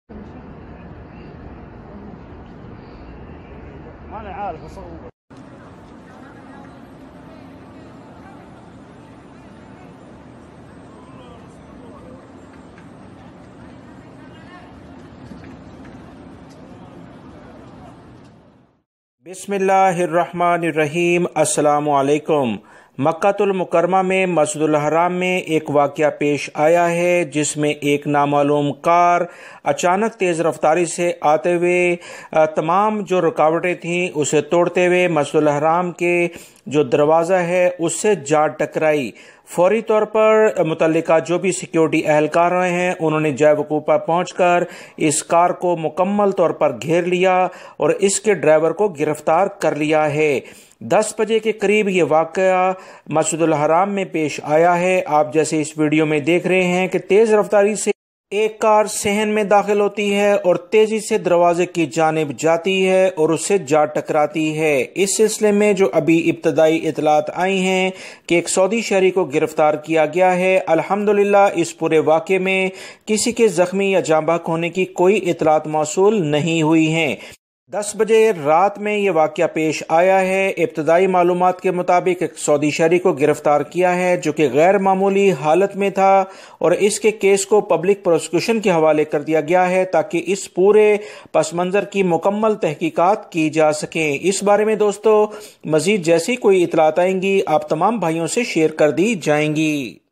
أنا عارف أصور. बिस्मिल्लाहिर्रहमानिर्रहीम। अस्सलामु अलैकुम। मक्कातुल मुकर्रमा में मस्जिदुल हराम में एक वाक़या पेश आया है जिसमें एक नामालूम कार अचानक तेज़ रफ्तारी से आते हुए तमाम जो रुकावटें थीं उसे तोड़ते हुए मस्जिदुल हराम के जो दरवाज़ा है उससे जा टकराई। फौरी तौर पर मुतल्लिका जो भी सिक्योरिटी एहलकार हैं उन्होंने जय वकूफ़ा पहुँचकर इस कार को मुकम्मल तौर पर घेर लिया और इसके ड्राइवर को गिरफ्तार कर लिया है। 10 बजे के करीब ये वाक़या मस्जिदुल हराम में पेश आया है। आप जैसे इस वीडियो में देख रहे हैं कि तेज़ रफ्तारी से एक कार सहन में दाखिल होती है और तेजी से दरवाजे की जानिब जाती है और उससे जा टकराती है। इस सिलसिले में जो अभी इब्तदाई इतलात आई हैं कि एक सऊदी शहरी को गिरफ्तार किया गया है। अल्हम्दुलिल्लाह इस पूरे वाक़े में किसी के जख्मी या जाँ बहक होने की कोई इतलात मौसूल नहीं हुई हैं। 10 बजे रात में ये वाक़या पेश आया है। इब्तदाई मालूमात के मुताबिक एक सऊदी शहरी को गिरफ्तार किया है जो कि गैर मामूली हालत में था और इसके केस को पब्लिक प्रोसिक्यूशन के हवाले कर दिया गया है ताकि इस पूरे पस मंज़र की मुकम्मल तहकीकात की जा सकें। इस बारे में दोस्तों मज़ीद जैसी कोई इतलात आएंगी आप तमाम भाइयों से शेयर कर दी जाएंगी।